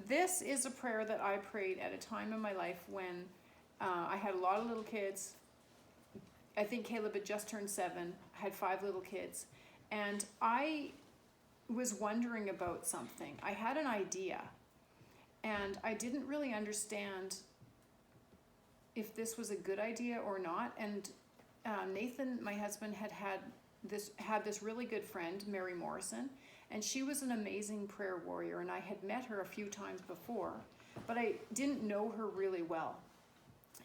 this is a prayer that I prayed at a time in my life when I had a lot of little kids. I think Caleb had just turned 7, had 5 little kids, and I was wondering about something. I had an idea, and I didn't really understand if this was a good idea or not. And Nathan, my husband, had this really good friend, Mary Morrison, and she was an amazing prayer warrior, and I had met her a few times before, but I didn't know her really well.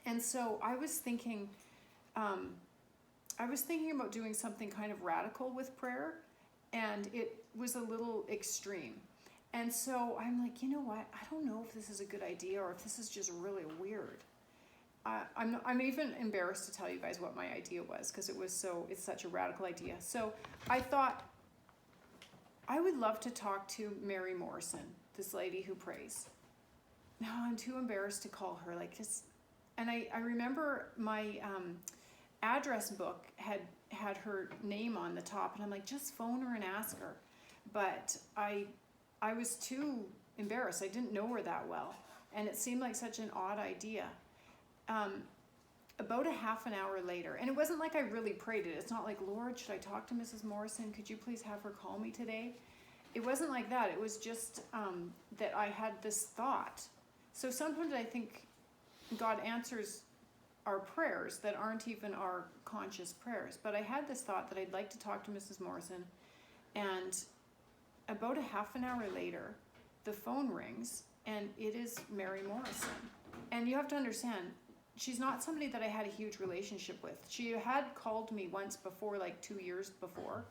And so I was thinking about doing something kind of radical with prayer, and it was a little extreme. And so I'm like, you know what? I don't know if this is a good idea or if this is just really weird. I'm even embarrassed to tell you guys what my idea was, because it's such a radical idea. So I thought I would love to talk to Mary Morrison, this lady who prays. No, I'm too embarrassed to call her like this. And I remember my address book had her name on the top, and I'm like, just phone her and ask her. But I was too embarrassed. I didn't know her that well, and it seemed like such an odd idea. About a half an hour later, and it wasn't like I really prayed it. It's not like, Lord, should I talk to Mrs. Morrison? Could you please have her call me today? It wasn't like that. It was just that I had this thought. So sometimes I think God answers our prayers that aren't even our conscious prayers. But I had this thought that I'd like to talk to Mrs. Morrison, and about a half an hour later, the phone rings, and it is Mary Morrison. And you have to understand, she's not somebody that I had a huge relationship with. She had called me once before, like 2 years before.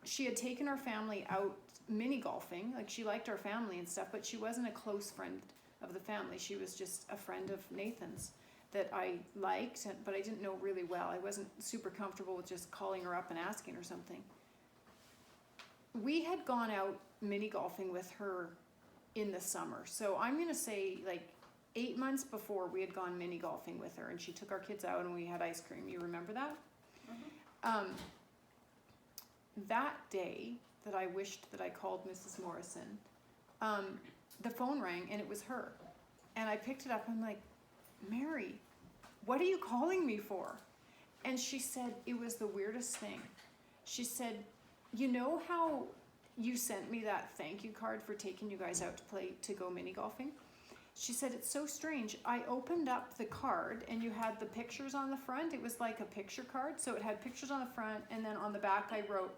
She had taken our family out mini golfing. Like, she liked our family and stuff, but she wasn't a close friend of the family. She was just a friend of Nathan's that I liked, but I didn't know really well. I wasn't super comfortable with just calling her up and asking her something. We had gone out mini golfing with her in the summer. So I'm going to say like 8 months before, we had gone mini golfing with her, and she took our kids out and we had ice cream. You remember that? Mm-hmm. That day that I wished that I called Mrs. Morrison, the phone rang and it was her. And I picked it up. I'm like, Mary, what are you calling me for? And she said, it was the weirdest thing. She said, you know how you sent me that thank you card for taking you guys out to go mini golfing? She said, it's so strange. I opened up the card and you had the pictures on the front. It was like a picture card. So it had pictures on the front, and then on the back I wrote,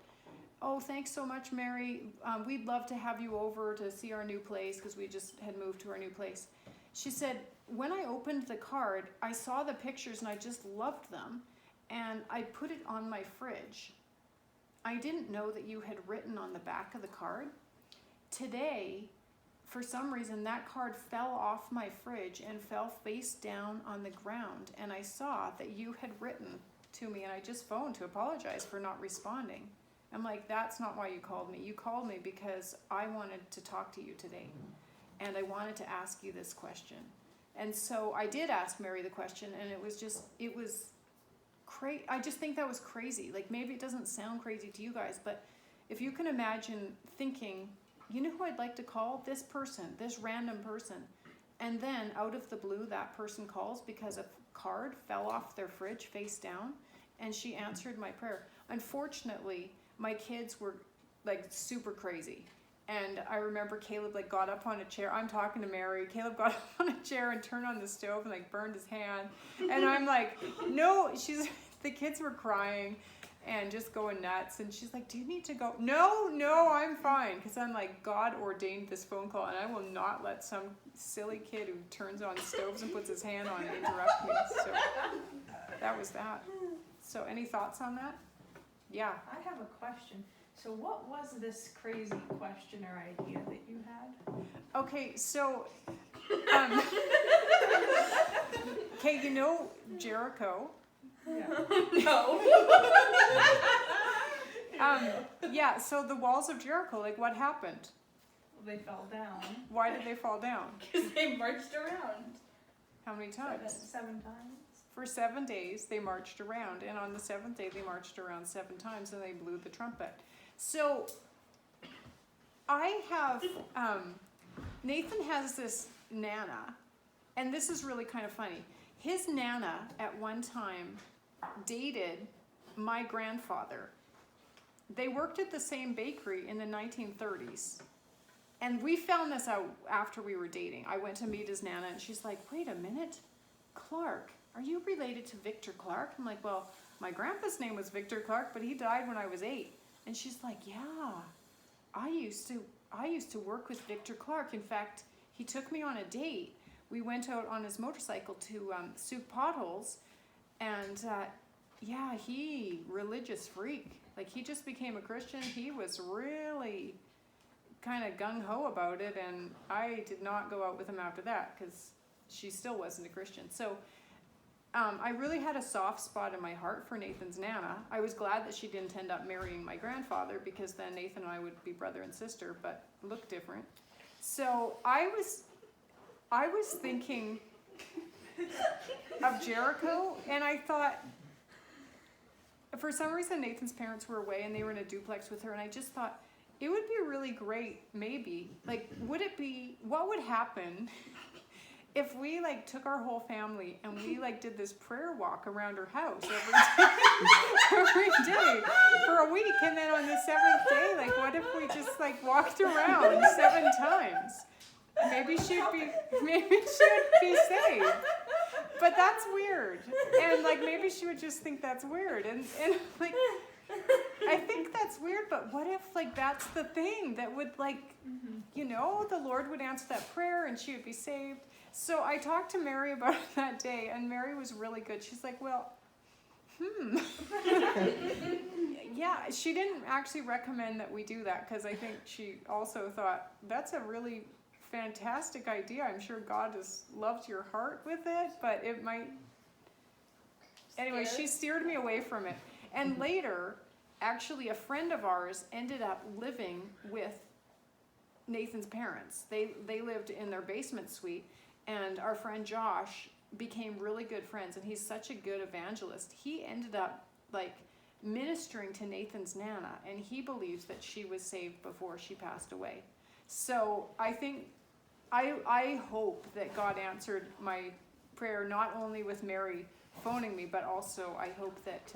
oh, thanks so much, Mary. We'd love to have you over to see our new place, because we just had moved to our new place. She said, when I opened the card, I saw the pictures and I just loved them, and I put it on my fridge. I didn't know that you had written on the back of the card. Today, for some reason, that card fell off my fridge and fell face down on the ground, and I saw that you had written to me, and I just phoned to apologize for not responding. I'm like, that's not why you called me. You called me because I wanted to talk to you today, and I wanted to ask you this question. And so I did ask Mary the question, and it was crazy. I just think that was crazy. Like, maybe it doesn't sound crazy to you guys, but if you can imagine thinking, you know who I'd like to call? This person, this random person. And then out of the blue, that person calls because a card fell off their fridge face down, and she answered my prayer. Unfortunately, my kids were like super crazy. And I remember Caleb like got up on a chair. I'm talking to Mary. Caleb got up on a chair and turned on the stove and like burned his hand. And I'm like, no, the kids were crying and just going nuts. And she's like, do you need to go? No, I'm fine. Because I'm like, God ordained this phone call, and I will not let some silly kid who turns on stoves and puts his hand on it interrupt me. So that was that. So any thoughts on that? Yeah. I have a question. So what was this crazy question or idea that you had? Okay, so, okay, you know Jericho? Yeah. No. Yeah, so the walls of Jericho, like, what happened? Well, they fell down. Why did they fall down? Because they marched around. How many times? 7 times. For 7 days, they marched around, and on the 7th day, they marched around 7 times, and they blew the trumpet. So, I have Nathan has this Nana, and this is really kind of funny. His Nana at one time dated my grandfather. They worked at the same bakery in the 1930s. And we found this out after we were dating. I went to meet his Nana, and she's like, wait a minute, Clark, are you related to Victor Clark? I'm like, well, my grandpa's name was Victor Clark, but he died when I was 8. And she's like, yeah, I used to work with Victor Clark. In fact, he took me on a date. We went out on his motorcycle to soup potholes, and yeah, he religious freak. Like, he just became a Christian. He was really kind of gung-ho about it, and I did not go out with him after that because she still wasn't a Christian. So I really had a soft spot in my heart for Nathan's Nana. I was glad that she didn't end up marrying my grandfather, because then Nathan and I would be brother and sister, but look different. So I was thinking of Jericho, and I thought, for some reason Nathan's parents were away and they were in a duplex with her, and I just thought, it would be really great, maybe, like, what would happen if we, like, took our whole family and we, like, did this prayer walk around her house every day for a week, and then on the 7th day, like, what if we just, like, walked around 7 times? Maybe she'd be saved. But that's weird. And, like, maybe she would just think that's weird. And like, I think that's weird, but what if, like, that's the thing that would, like, you know, the Lord would answer that prayer and she would be saved. So I talked to Mary about it that day, and Mary was really good. She's like, well, yeah, she didn't actually recommend that we do that, because I think she also thought, that's a really fantastic idea. I'm sure God has loved your heart with it, but it might... Anyway, she steered me away from it. And later, actually, a friend of ours ended up living with Nathan's parents. They lived in their basement suite, and our friend Josh became really good friends, and he's such a good evangelist. He ended up, like, ministering to Nathan's Nana, and he believes that she was saved before she passed away. So I think, I hope that God answered my prayer, not only with Mary phoning me, but also I hope that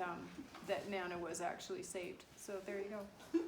that Nana was actually saved. So there you go.